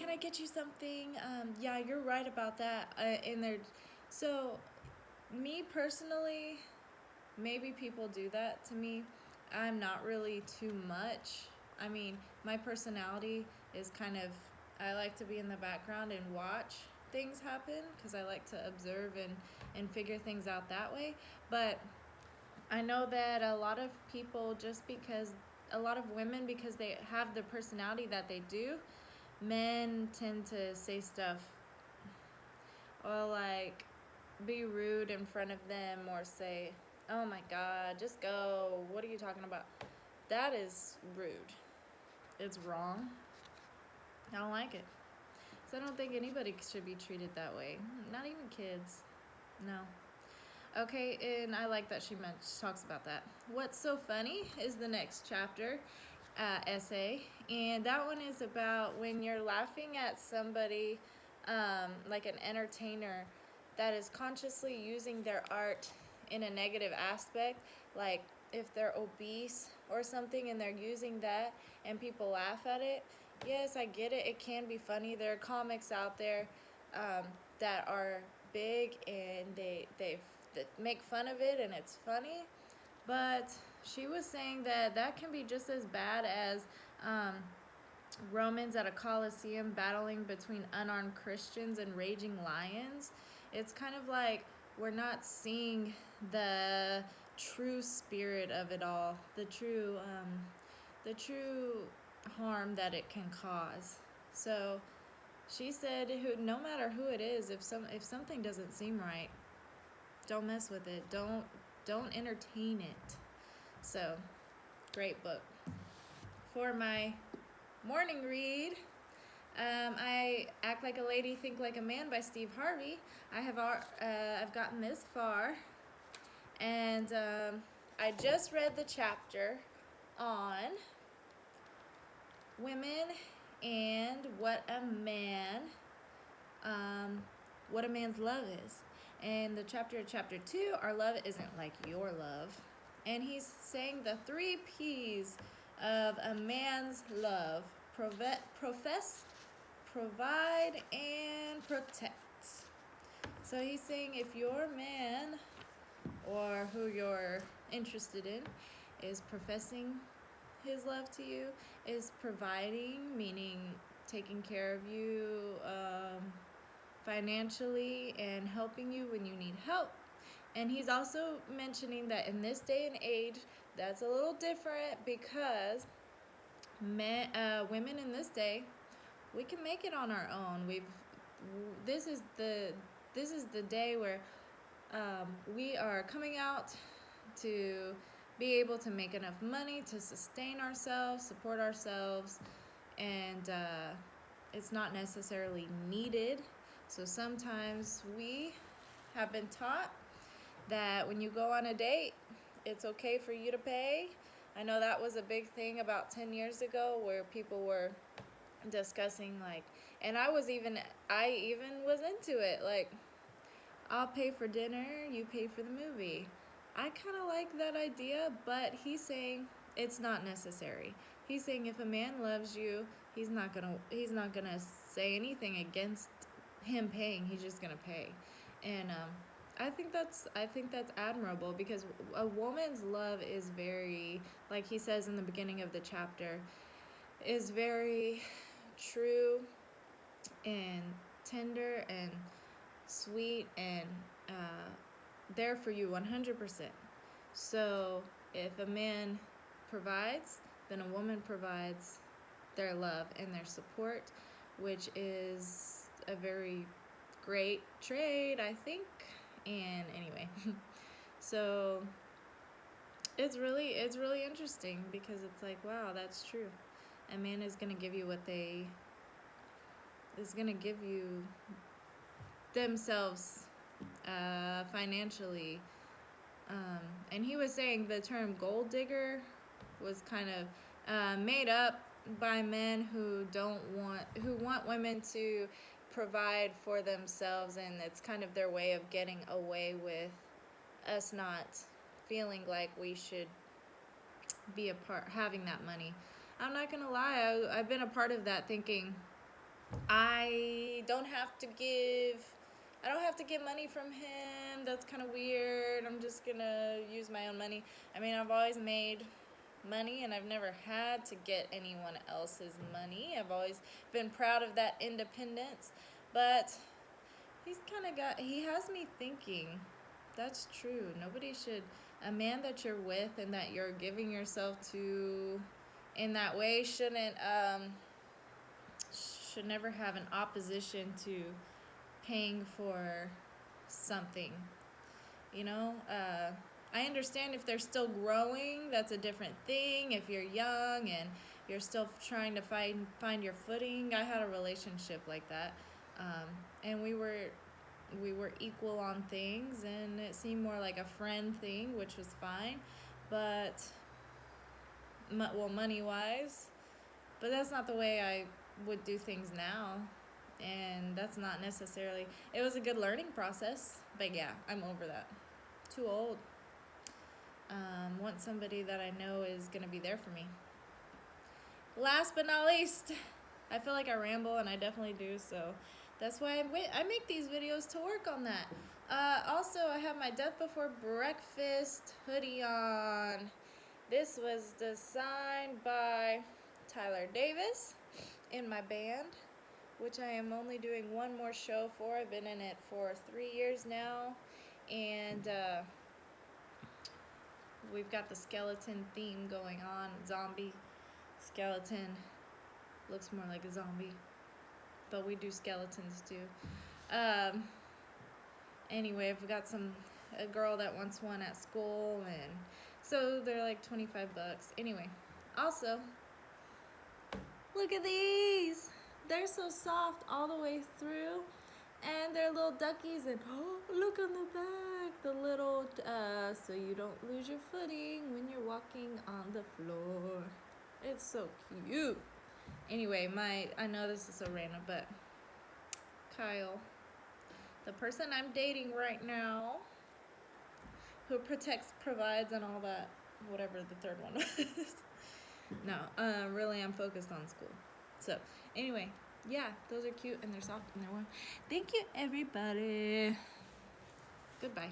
can I get you something? Yeah, you're right about that. So me personally, maybe people do that to me. I'm not really too much. I mean, my personality is kind of, I like to be in the background and watch things happen because I like to observe and figure things out that way. But I know that a lot of people, just because, a lot of women, because they have the personality that they do, men tend to say stuff or like be rude in front of them or say, oh my god, just go, what are you talking about? That is rude. It's wrong. I don't like it. So I don't think anybody should be treated that way, not even kids. No. Okay, and I like that she talks about that. What's so funny is the next chapter, essay, and that one is about when you're laughing at somebody, like an entertainer, that is consciously using their art in a negative aspect, like if they're obese or something and they're using that and people laugh at it. Yes, I get it. It can be funny. There are comics out there that are big and they make fun of it and it's funny. But she was saying that that can be just as bad as um, Romans at a Colosseum battling between unarmed Christians and raging lions. It's kind of like we're not seeing the true spirit of it all, the true harm that it can cause. So she said, no matter who it is, if something doesn't seem right, don't mess with it. Don't entertain it. So, great book. For my morning read, I Act Like a Lady, Think Like a Man by Steve Harvey. I've gotten this far, and I just read the chapter on women and what a man's love is. And the chapter 2, Our Love Isn't Like Your Love. And he's saying the 3 P's of a man's love: profess, provide, and protect. So he's saying if your man, or who you're interested in, is professing his love to you, is providing, meaning taking care of you financially and helping you when you need help. And he's also mentioning that in this day and age, that's a little different because women in this day, we can make it on our own. This is the day where we are coming out to be able to make enough money to sustain ourselves, support ourselves, and it's not necessarily needed. So sometimes we have been taught that when you go on a date, it's okay for you to pay. I know that was a big thing about 10 years ago where people were discussing, like, and I even was into it, like, I'll pay for dinner, you pay for the movie. I kind of like that idea, but he's saying it's not necessary. He's saying if a man loves you, he's not gonna say anything against him paying. He's just gonna pay, and I think that's admirable, because a woman's love is very, like he says in the beginning of the chapter, is very true and tender and sweet and there for you 100%. So if a man provides, then a woman provides their love and their support, which is a very great trade, I think. And anyway, so it's really interesting, because it's like, wow, that's true. A man is going to give you themselves financially. And he was saying the term gold digger was kind of made up by men who want women to provide for themselves, and it's kind of their way of getting away with us not feeling like we should be having that money. I'm not gonna lie, I've been a part of that, thinking I don't have to give I don't have to get money from him. That's kind of weird. I'm just going to use my own money. I mean, I've always made money and I've never had to get anyone else's money. I've always been proud of that independence. But he has me thinking. That's true. Nobody should, a man that you're with and that you're giving yourself to in that way should never have an opposition to paying for something. You know, I understand if they're still growing, that's a different thing. If you're young and you're still trying to find your footing. I had a relationship like that, and we were equal on things, and it seemed more like a friend thing, which was fine, but money wise. But that's not the way I would do things now, and that's not necessarily. It was a good learning process, but yeah, I'm over that. Too old. Want somebody that I know is gonna be there for me. Last but not least, I feel like I ramble, and I definitely do, so that's why I make these videos to work on that. Also, I have my Death Before Breakfast hoodie on. This was designed by Tyler Davis in my band, which I am only doing one more show for. I've been in it for 3 years now, and we've got the skeleton theme going on. Zombie skeleton. Looks more like a zombie, but we do skeletons too. Anyway, I've got a girl that wants one at school, and so they're like $25. Anyway, also, look at these. They're so soft all the way through, and they're little duckies, and oh, look on the back, the little, so you don't lose your footing when you're walking on the floor. It's so cute. Anyway, I know this is so random, but Kyle, the person I'm dating right now, who protects, provides, and all that, whatever the third one was. No, really, I'm focused on school. So, anyway, yeah, those are cute, and they're soft, and they're warm. Thank you, everybody. Goodbye.